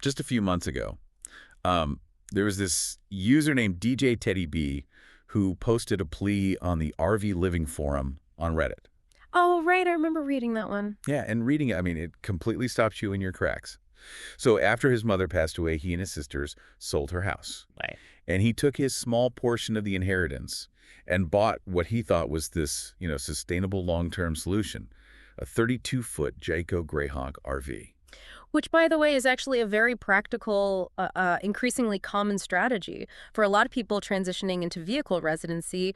just a few months ago, there was this user named DJ Teddy B who posted a plea on the RV Living Forum on Reddit. Oh, right. I remember reading that one. Yeah, and reading it, I mean, it completely stops you in your tracks. So after his mother passed away, he and his sisters sold her house. Right. And he took his small portion of the inheritance and bought what he thought was this, sustainable long-term solution, a 32-foot Jayco Greyhawk RV. Which, by the way, is actually a very practical, increasingly common strategy. For a lot of people transitioning into vehicle residency,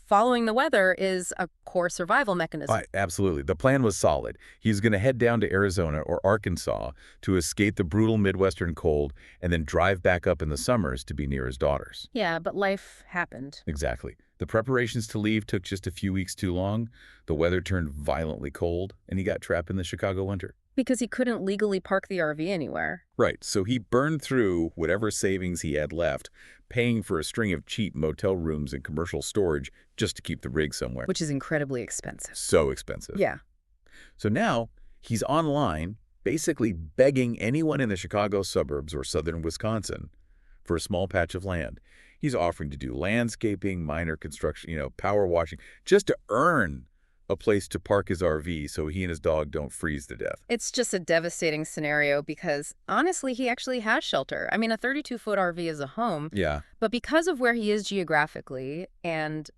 following the weather is a core survival mechanism. Absolutely. The plan was solid. He's going to head down to Arizona or Arkansas to escape the brutal Midwestern cold and then drive back up in the summers to be near his daughters. Yeah, but life happened. Exactly. The preparations to leave took just a few weeks too long. The weather turned violently cold, and he got trapped in the Chicago winter. Because he couldn't legally park the RV anywhere. Right, so he burned through whatever savings he had left, paying for a string of cheap motel rooms and commercial storage just to keep the rig somewhere. Which is incredibly expensive. So expensive. Yeah. So now he's online, basically begging anyone in the Chicago suburbs or southern Wisconsin for a small patch of land. He's offering to do landscaping, minor construction, power washing, just to earn a place to park his RV so he and his dog don't freeze to death. It's just a devastating scenario because, honestly, he actually has shelter. I mean, a 32-foot RV is a home. Yeah. But because of where he is geographically and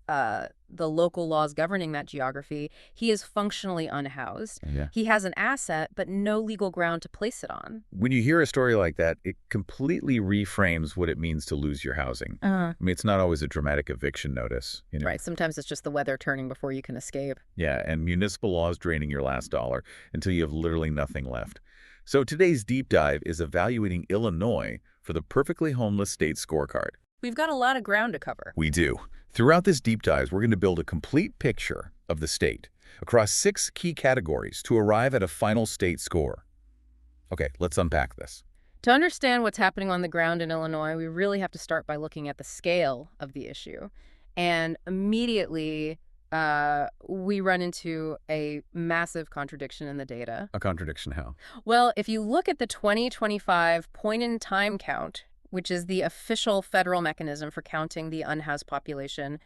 the local laws governing that geography, he is functionally unhoused. Yeah. He has an asset, but no legal ground to place it on. When you hear a story like that, it completely reframes what it means to lose your housing. I mean, it's not always a dramatic eviction notice. Right. Sometimes it's just the weather turning before you can escape. Yeah, and municipal laws draining your last dollar until you have literally nothing left. So today's deep dive is evaluating Illinois for the perfectly homeless state scorecard. We've got a lot of ground to cover. We do. Throughout this deep dive, we're going to build a complete picture of the state across 6 key categories to arrive at a final state score. Okay, let's unpack this. To understand what's happening on the ground in Illinois, we really have to start by looking at the scale of the issue. And immediately, we run into a massive contradiction in the data. A contradiction how? Well, if you look at the 2025 point-in-time count, which is the official federal mechanism for counting the unhoused population,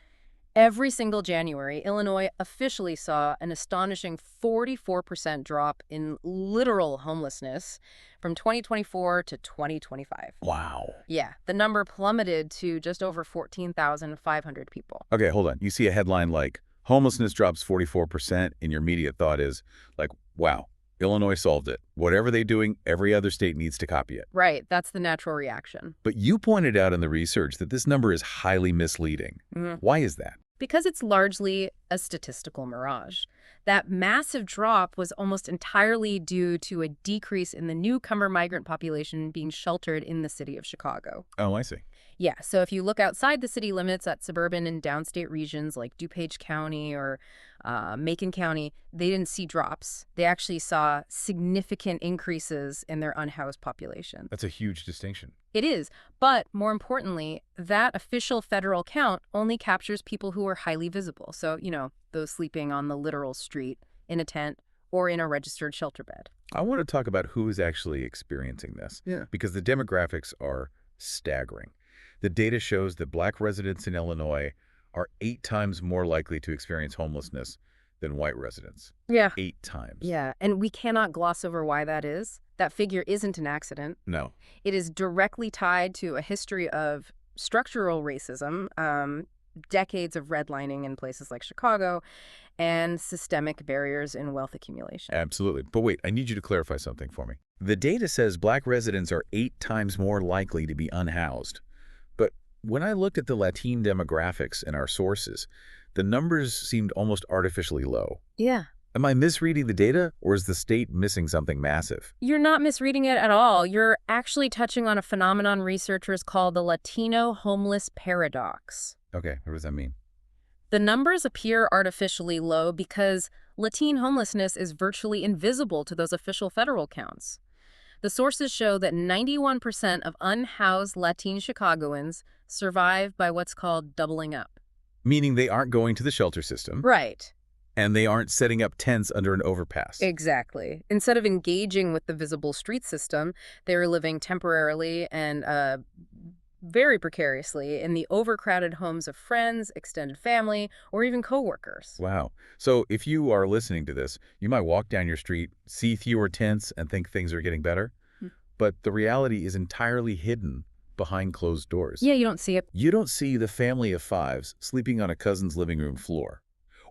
every single January, Illinois officially saw an astonishing 44% drop in literal homelessness from 2024 to 2025. Wow. Yeah, the number plummeted to just over 14,500 people. Okay, hold on. You see a headline like, homelessness drops 44%, and your immediate thought is like, wow, Illinois solved it. Whatever they're doing, every other state needs to copy it. Right, that's the natural reaction. But you pointed out in the research that this number is highly misleading. Why is that? Because it's largely a statistical mirage. That massive drop was almost entirely due to a decrease in the newcomer migrant population being sheltered in the city of Chicago. Oh, I see. Yeah, so if you look outside the city limits at suburban and downstate regions like DuPage County or Macon County, they didn't see drops. They actually saw significant increases in their unhoused population. That's a huge distinction. It is, but more importantly, that official federal count only captures people who are highly visible. So, those sleeping on the literal street, in a tent, or in a registered shelter bed. I want to talk about who is actually experiencing this. Yeah. Because the demographics are staggering. The data shows that Black residents in Illinois are 8 times more likely to experience homelessness than white residents. Yeah. 8 times. Yeah, and we cannot gloss over why that is. That figure isn't an accident. No. It is directly tied to a history of structural racism, decades of redlining in places like Chicago, and systemic barriers in wealth accumulation. Absolutely. But wait, I need you to clarify something for me. The data says Black residents are 8 times more likely to be unhoused. But when I looked at the Latine demographics in our sources, the numbers seemed almost artificially low. Yeah. Am I misreading the data, or is the state missing something massive? You're not misreading it at all. You're actually touching on a phenomenon researchers call the Latino homeless paradox. Okay, what does that mean? The numbers appear artificially low because Latine homelessness is virtually invisible to those official federal counts. The sources show that 91% of unhoused Latine Chicagoans survive by what's called doubling up. Meaning they aren't going to the shelter system. Right. And they aren't setting up tents under an overpass. Exactly. Instead of engaging with the visible street system, they are living temporarily and very precariously in the overcrowded homes of friends, extended family, or even coworkers. Wow. So if you are listening to this, you might walk down your street, see fewer tents, and think things are getting better. Hmm. But the reality is entirely hidden behind closed doors. Yeah, you don't see it. You don't see the family of fives sleeping on a cousin's living room floor,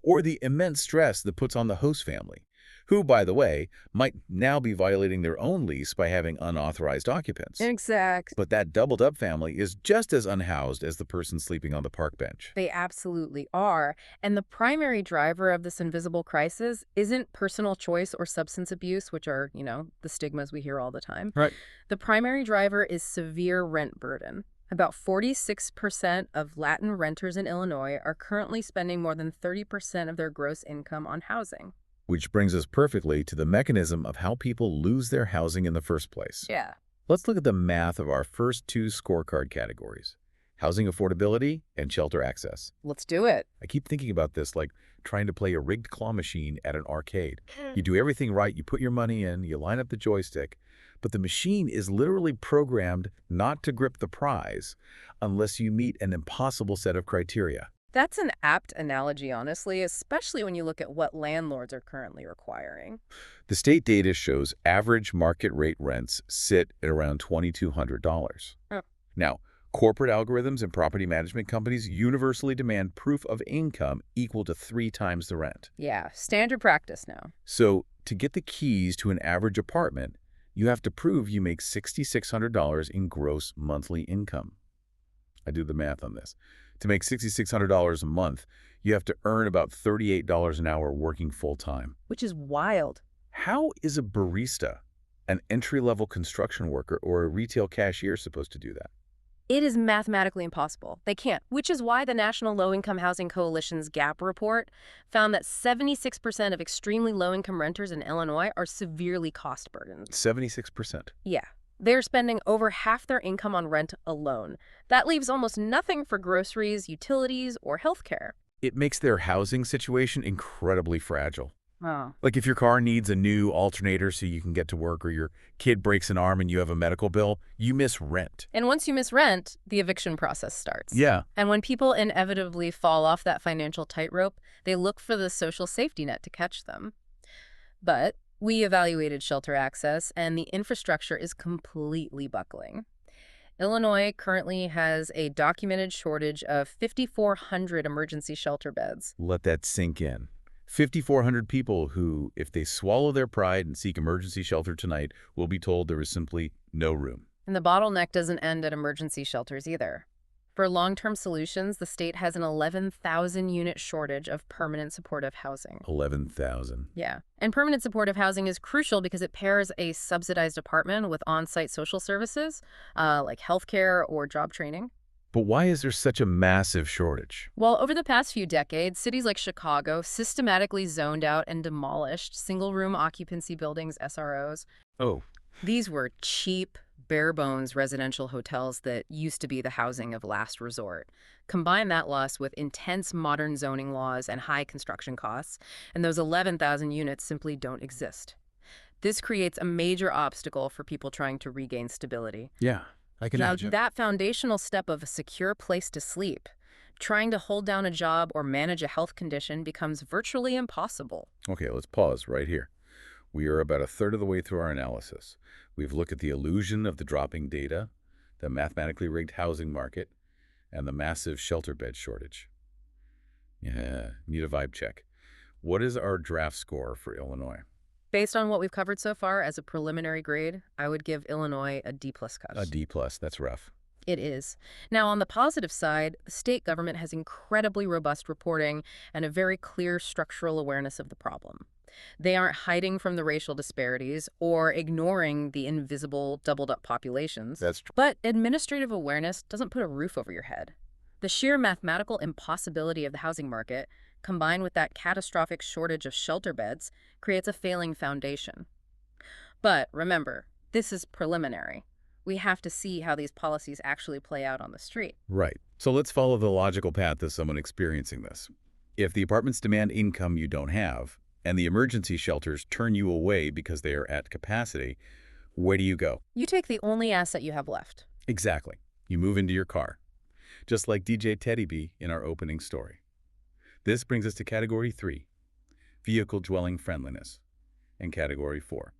or the immense stress that puts on the host family, who, by the way, might now be violating their own lease by having unauthorized occupants. Exact. But that doubled-up family is just as unhoused as the person sleeping on the park bench. They absolutely are. And the primary driver of this invisible crisis isn't personal choice or substance abuse, which are, the stigmas we hear all the time. Right. The primary driver is severe rent burden. About 46% of Latin renters in Illinois are currently spending more than 30% of their gross income on housing. Which brings us perfectly to the mechanism of how people lose their housing in the first place. Yeah. Let's look at the math of our first two scorecard categories: housing affordability and shelter access. Let's do it. I keep thinking about this like trying to play a rigged claw machine at an arcade. You do everything right, you put your money in, you line up the joystick, but the machine is literally programmed not to grip the prize unless you meet an impossible set of criteria. That's an apt analogy, honestly, especially when you look at what landlords are currently requiring. The state data shows average market rate rents sit at around $2,200. Oh. Now, corporate algorithms and property management companies universally demand proof of income equal to 3 times the rent. Yeah, standard practice now. So, to get the keys to an average apartment, you have to prove you make $6,600 in gross monthly income. I do the math on this. To make $6,600 a month, you have to earn about $38 an hour working full-time. Which is wild. How is a barista, an entry-level construction worker, or a retail cashier supposed to do that? It is mathematically impossible. They can't, which is why the National Low-Income Housing Coalition's GAP report found that 76% of extremely low-income renters in Illinois are severely cost-burdened. 76%. Yeah. They're spending over half their income on rent alone. That leaves almost nothing for groceries, utilities, or healthcare. It makes their housing situation incredibly fragile. Oh. Like if your car needs a new alternator so you can get to work, or your kid breaks an arm and you have a medical bill, you miss rent. And once you miss rent, the eviction process starts. Yeah. And when people inevitably fall off that financial tightrope, they look for the social safety net to catch them. But we evaluated shelter access, and the infrastructure is completely buckling. Illinois currently has a documented shortage of 5,400 emergency shelter beds. Let that sink in. 5,400 people who, if they swallow their pride and seek emergency shelter tonight, will be told there is simply no room. And the bottleneck doesn't end at emergency shelters either. For long-term solutions, the state has an 11,000-unit shortage of permanent supportive housing. 11,000. Yeah. And permanent supportive housing is crucial because it pairs a subsidized apartment with on-site social services, like healthcare or job training. But why is there such a massive shortage? Well, over the past few decades, cities like Chicago systematically zoned out and demolished single-room occupancy buildings, SROs. Oh. These were cheap, bare-bones residential hotels that used to be the housing of last resort. Combine that loss with intense modern zoning laws and high construction costs, and those 11,000 units simply don't exist. This creates a major obstacle for people trying to regain stability. Yeah, I can imagine. Now, that foundational step of a secure place to sleep, trying to hold down a job or manage a health condition becomes virtually impossible. Okay, let's pause right here. We are about a third of the way through our analysis. We've looked at the illusion of the dropping data, the mathematically rigged housing market, and the massive shelter bed shortage. Yeah, need a vibe check. What is our draft score for Illinois? Based on what we've covered so far as a preliminary grade, I would give Illinois a D+ cut. A D+, that's rough. It is. Now, on the positive side, the state government has incredibly robust reporting and a very clear structural awareness of the problem. They aren't hiding from the racial disparities or ignoring the invisible doubled-up populations. That's true. But administrative awareness doesn't put a roof over your head. The sheer mathematical impossibility of the housing market, combined with that catastrophic shortage of shelter beds, creates a failing foundation. But remember, this is preliminary. We have to see how these policies actually play out on the street. Right. So let's follow the logical path of someone experiencing this. If the apartments demand income you don't have, and the emergency shelters turn you away because they are at capacity, where do you go? You take the only asset you have left. Exactly. You move into your car, just like DJ Teddy B in our opening story. This brings us to Category 3, vehicle dwelling friendliness, and Category 4,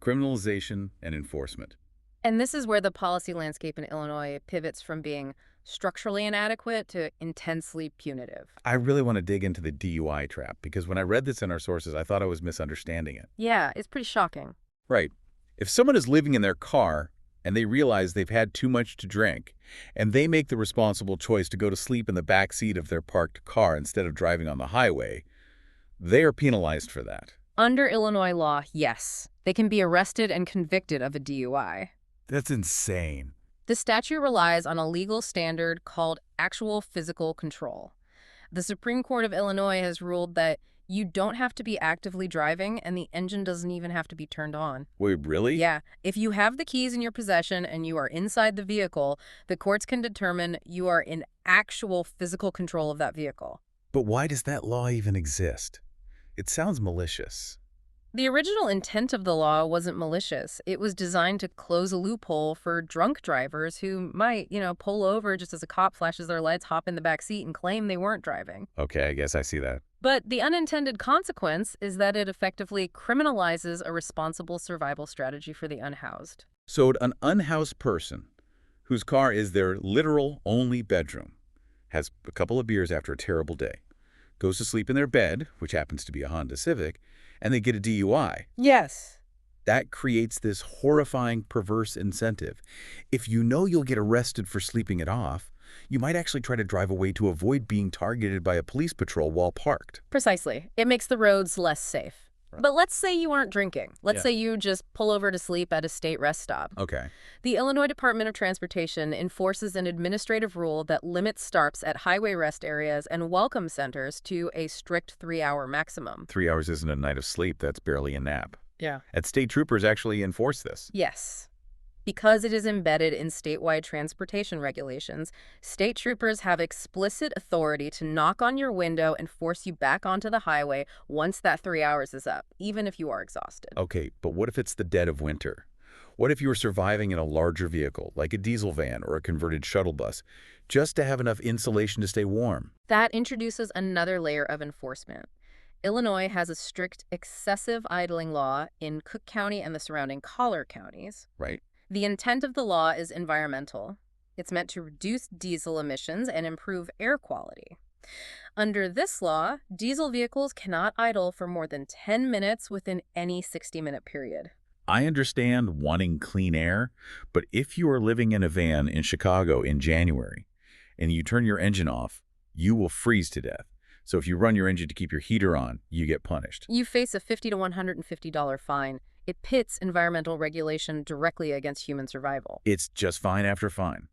criminalization and enforcement. And this is where the policy landscape in Illinois pivots from being structurally inadequate to intensely punitive. I really want to dig into the DUI trap because when I read this in our sources, I thought I was misunderstanding it. Yeah, it's pretty shocking. Right. If someone is living in their car and they realize they've had too much to drink, and they make the responsible choice to go to sleep in the back seat of their parked car instead of driving on the highway, they are penalized for that. Under Illinois law, yes, they can be arrested and convicted of a DUI. That's insane. The statute relies on a legal standard called actual physical control. The Supreme Court of Illinois has ruled that you don't have to be actively driving and the engine doesn't even have to be turned on. Wait, really? Yeah. If you have the keys in your possession and you are inside the vehicle, the courts can determine you are in actual physical control of that vehicle. But why does that law even exist? It sounds malicious. The original intent of the law wasn't malicious. It was designed to close a loophole for drunk drivers who might, pull over just as a cop flashes their lights, hop in the back seat, and claim they weren't driving. Okay, I guess I see that. But the unintended consequence is that it effectively criminalizes a responsible survival strategy for the unhoused. So an unhoused person whose car is their literal only bedroom, has a couple of beers after a terrible day, goes to sleep in their bed, which happens to be a Honda Civic, and they get a DUI. Yes. That creates this horrifying, perverse incentive. If you know you'll get arrested for sleeping it off, you might actually try to drive away to avoid being targeted by a police patrol while parked. Precisely. It makes the roads less safe. Right. But let's say you aren't drinking. Let's say you just pull over to sleep at a state rest stop. Okay. The Illinois Department of Transportation enforces an administrative rule that limits stops at highway rest areas and welcome centers to a strict 3-hour maximum. 3 hours isn't a night of sleep. That's barely a nap. Yeah. And state troopers actually enforce this. Yes. Because it is embedded in statewide transportation regulations, state troopers have explicit authority to knock on your window and force you back onto the highway once that 3 hours is up, even if you are exhausted. Okay, but what if it's the dead of winter? What if you were surviving in a larger vehicle, like a diesel van or a converted shuttle bus, just to have enough insulation to stay warm? That introduces another layer of enforcement. Illinois has a strict excessive idling law in Cook County and the surrounding collar counties. Right. The intent of the law is environmental. It's meant to reduce diesel emissions and improve air quality. Under this law, diesel vehicles cannot idle for more than 10 minutes within any 60-minute period. I understand wanting clean air, but if you are living in a van in Chicago in January and you turn your engine off, you will freeze to death. So if you run your engine to keep your heater on, you get punished. You face a $50 to $150 fine. It pits environmental regulation directly against human survival. It's just fine after fine.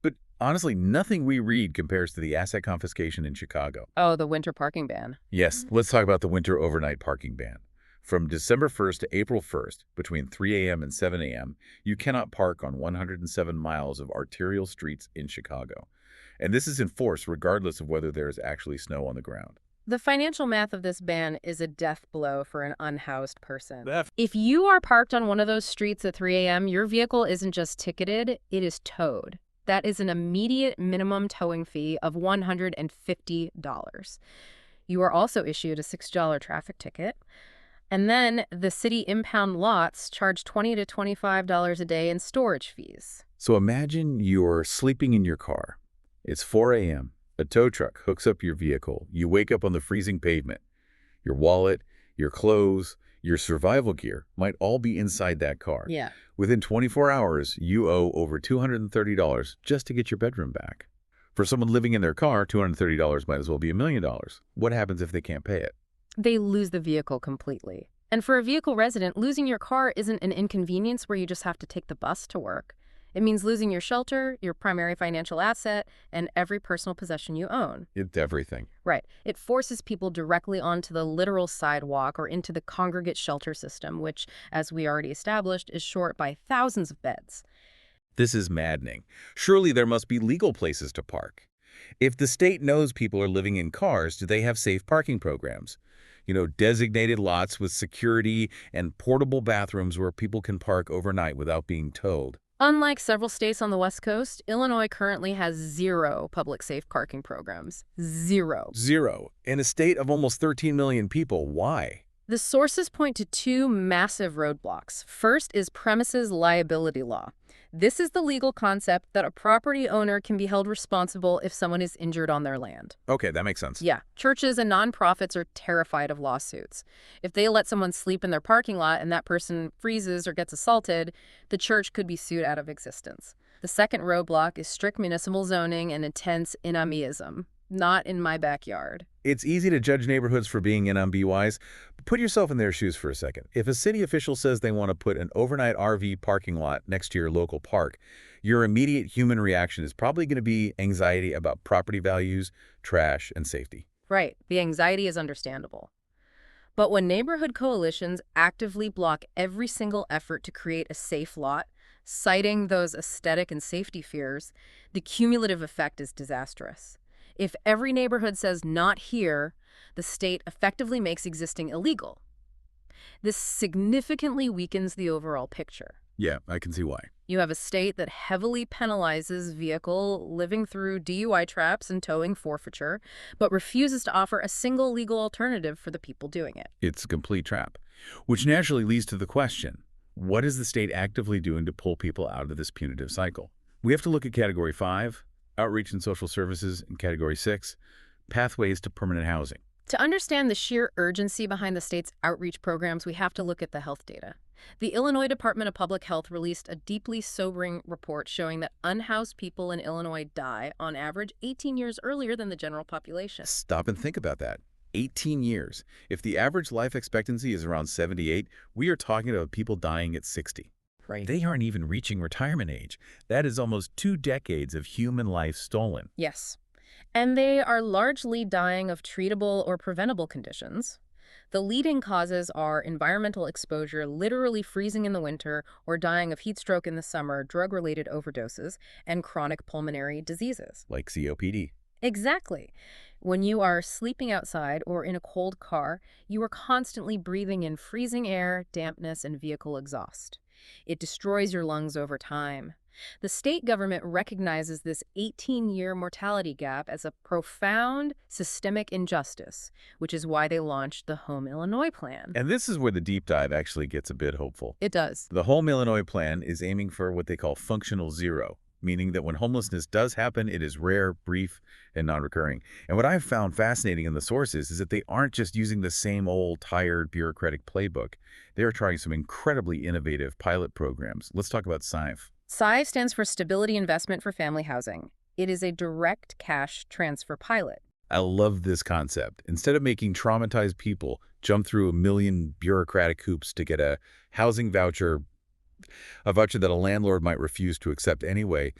But honestly, nothing we read compares to the asset confiscation in Chicago. Oh, the winter parking ban. Yes, let's talk about the winter overnight parking ban. From December 1st to April 1st, between 3 a.m. and 7 a.m., you cannot park on 107 miles of arterial streets in Chicago. And this is enforced regardless of whether there is actually snow on the ground. The financial math of this ban is a death blow for an unhoused person. If you are parked on one of those streets at 3 a.m., your vehicle isn't just ticketed, it is towed. That is an immediate minimum towing fee of $150. You are also issued a $6 traffic ticket. And then the city impound lots charge $20 to $25 a day in storage fees. So imagine you're sleeping in your car. It's 4 a.m. A tow truck hooks up your vehicle. You wake up on the freezing pavement. Your wallet, your clothes, your survival gear might all be inside that car. Yeah. Within 24 hours, you owe over $230 just to get your bedroom back. For someone living in their car, $230 might as well be $1 million. What happens if they can't pay it? They lose the vehicle completely. And for a vehicle resident, losing your car isn't an inconvenience where you just have to take the bus to work. It means losing your shelter, your primary financial asset, and every personal possession you own. It's everything. Right. It forces people directly onto the literal sidewalk or into the congregate shelter system, which, as we already established, is short by thousands of beds. This is maddening. Surely there must be legal places to park. If the state knows people are living in cars, do they have safe parking programs? Designated lots with security and portable bathrooms where people can park overnight without being towed. Unlike several states on the West Coast, Illinois currently has zero public safe parking programs. Zero. Zero. In a state of almost 13 million people, why? The sources point to two massive roadblocks. First is premises liability law. This is the legal concept that a property owner can be held responsible if someone is injured on their land. Okay, that makes sense. Yeah, churches and nonprofits are terrified of lawsuits. If they let someone sleep in their parking lot and that person freezes or gets assaulted, the church could be sued out of existence. The second roadblock is strict municipal zoning and intense NIMBYism. Not in my backyard. It's easy to judge neighborhoods for being NIMBYs, but put yourself in their shoes for a second. If a city official says they want to put an overnight RV parking lot next to your local park, your immediate human reaction is probably going to be anxiety about property values, trash, and safety. Right, the anxiety is understandable. But when neighborhood coalitions actively block every single effort to create a safe lot, citing those aesthetic and safety fears, the cumulative effect is disastrous. If every neighborhood says not here, the state effectively makes existing illegal. This significantly weakens the overall picture. Yeah, I can see why. You have a state that heavily penalizes vehicle living through DUI traps and towing forfeiture, but refuses to offer a single legal alternative for the people doing it. It's a complete trap, which naturally leads to the question, what is the state actively doing to pull people out of this punitive cycle? We have to look at Category 5, outreach and social services, and Category 6, pathways to permanent housing. To understand the sheer urgency behind the state's outreach programs, we have to look at the health data. The Illinois Department of Public Health released a deeply sobering report showing that unhoused people in Illinois die, on average, 18 years earlier than the general population. Stop and think about that. 18 years. If the average life expectancy is around 78, we are talking about people dying at 60. Right. They aren't even reaching retirement age. That is almost 2 decades of human life stolen. Yes. And they are largely dying of treatable or preventable conditions. The leading causes are environmental exposure, literally freezing in the winter, or dying of heat stroke in the summer, drug-related overdoses, and chronic pulmonary diseases. Like COPD. Exactly. When you are sleeping outside or in a cold car, you are constantly breathing in freezing air, dampness, and vehicle exhaust. It destroys your lungs over time. The state government recognizes this 18-year mortality gap as a profound systemic injustice, which is why they launched the Home Illinois Plan. And this is where the deep dive actually gets a bit hopeful. It does. The Home Illinois Plan is aiming for what they call functional zero, meaning that when homelessness does happen, it is rare, brief, and non-recurring. And what I've found fascinating in the sources is that they aren't just using the same old, tired, bureaucratic playbook. They're trying some incredibly innovative pilot programs. Let's talk about SIVE. SIVE stands for Stability Investment for Family Housing. It is a direct cash transfer pilot. I love this concept. Instead of making traumatized people jump through a million bureaucratic hoops to get a housing voucher, a voucher that a landlord might refuse to accept anyway,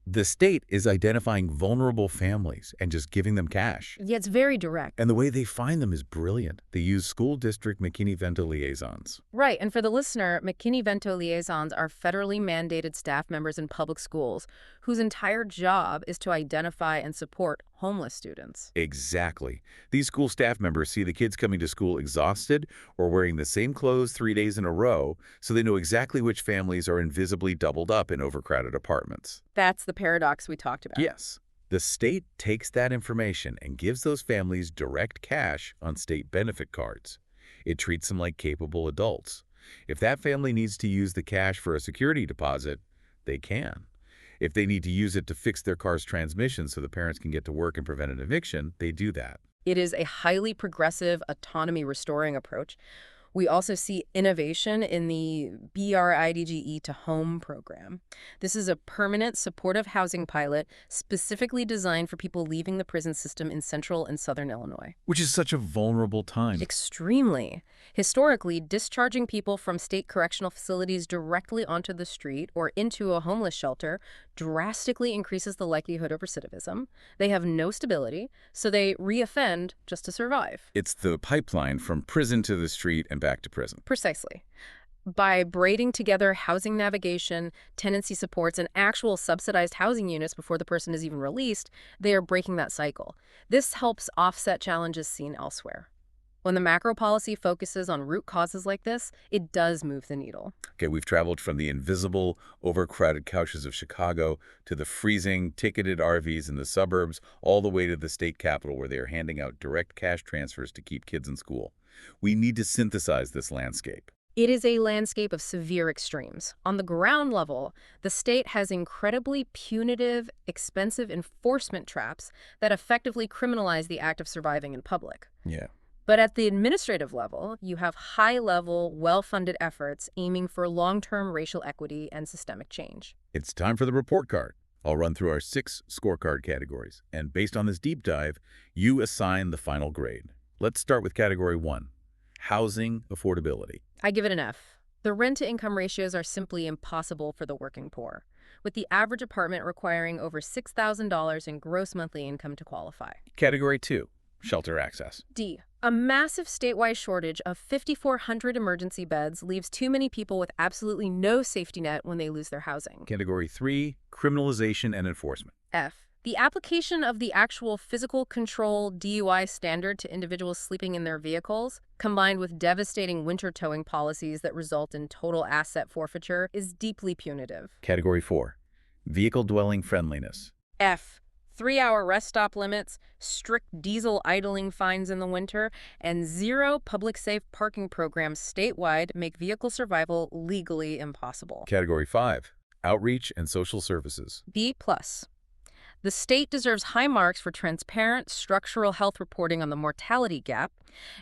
the state is identifying vulnerable families and just giving them cash. Yeah, it's very direct. And the way they find them is brilliant. They use school district McKinney-Vento liaisons. Right, and for the listener, McKinney-Vento liaisons are federally mandated staff members in public schools whose entire job is to identify and support homeless students. Exactly. These school staff members see the kids coming to school exhausted or wearing the same clothes 3 days in a row, so they know exactly which families are invisibly doubled up in overcrowded apartments. That's the paradox we talked about. Yes. The state takes that information and gives those families direct cash on state benefit cards. It treats them like capable adults. If that family needs to use the cash for a security deposit, they can. If they need to use it to fix their car's transmission so the parents can get to work and prevent an eviction, they do that. It is a highly progressive, autonomy-restoring approach. We also see innovation in the BRIDGE to Home program. This is a permanent supportive housing pilot specifically designed for people leaving the prison system in central and southern Illinois. Which is such a vulnerable time. Extremely. Historically, discharging people from state correctional facilities directly onto the street or into a homeless shelter drastically increases the likelihood of recidivism. They have no stability, so they reoffend just to survive. It's the pipeline from prison to the street and back to prison. Precisely. By braiding together housing navigation, tenancy supports, and actual subsidized housing units before the person is even released, they are breaking that cycle. This helps offset challenges seen elsewhere. When the macro policy focuses on root causes like this, it does move the needle. Okay, we've traveled from the invisible, overcrowded couches of Chicago to the freezing, ticketed RVs in the suburbs, all the way to the state capitol where they are handing out direct cash transfers to keep kids in school. We need to synthesize this landscape. It is a landscape of severe extremes. On the ground level, the state has incredibly punitive, expensive enforcement traps that effectively criminalize the act of surviving in public. Yeah. But at the administrative level, you have high-level, well-funded efforts aiming for long-term racial equity and systemic change. It's time for the report card. I'll run through our 6 scorecard categories, and based on this deep dive, you assign the final grade. Let's start with category 1, housing affordability. I give it an F. The rent-to-income ratios are simply impossible for the working poor, with the average apartment requiring over $6,000 in gross monthly income to qualify. Category 2, shelter access. D. A massive statewide shortage of 5,400 emergency beds leaves too many people with absolutely no safety net when they lose their housing. Category 3, criminalization and enforcement. F. The application of the actual physical control DUI standard to individuals sleeping in their vehicles, combined with devastating winter towing policies that result in total asset forfeiture, is deeply punitive. Category 4, vehicle dwelling friendliness. F. 3-hour rest stop limits, strict diesel idling fines in the winter, and 0 public safe parking programs statewide make vehicle survival legally impossible. Category 5, outreach and social services. B+. The state deserves high marks for transparent structural health reporting on the mortality gap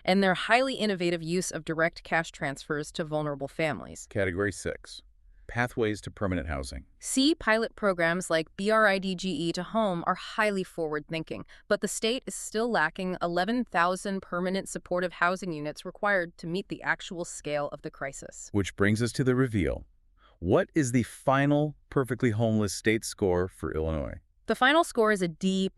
and their highly innovative use of direct cash transfers to vulnerable families. Category 6, pathways to permanent housing. C. Pilot programs like BRIDGE to Home are highly forward-thinking, but the state is still lacking 11,000 permanent supportive housing units required to meet the actual scale of the crisis. Which brings us to the reveal. What is the final perfectly homeless state score for Illinois? The final score is a D+.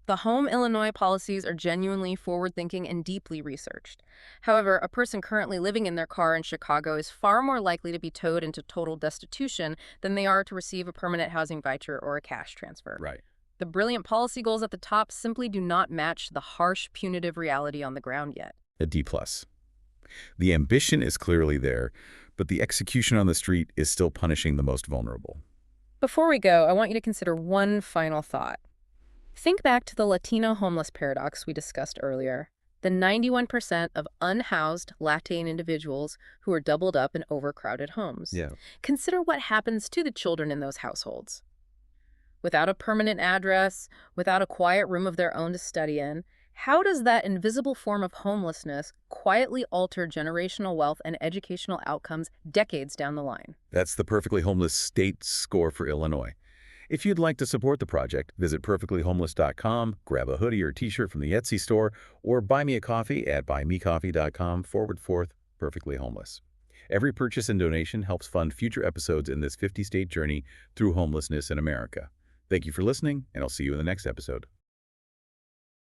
The Home Illinois policies are genuinely forward-thinking and deeply researched. However, a person currently living in their car in Chicago is far more likely to be towed into total destitution than they are to receive a permanent housing voucher or a cash transfer. Right. The brilliant policy goals at the top simply do not match the harsh, punitive reality on the ground yet. A D+. The ambition is clearly there, but the execution on the street is still punishing the most vulnerable. Before we go, I want you to consider one final thought. Think back to the Latino homeless paradox we discussed earlier. The 91% of unhoused Latin individuals who are doubled up in overcrowded homes. Yeah. Consider what happens to the children in those households. Without a permanent address, without a quiet room of their own to study in, how does that invisible form of homelessness quietly alter generational wealth and educational outcomes decades down the line? That's the Perfectly Homeless State Score for Illinois. If you'd like to support the project, visit perfectlyhomeless.com, grab a hoodie or t-shirt from the Etsy store, or buy me a coffee at buymecoffee.com/perfectlyhomeless. Every purchase and donation helps fund future episodes in this 50-state journey through homelessness in America. Thank you for listening, and I'll see you in the next episode.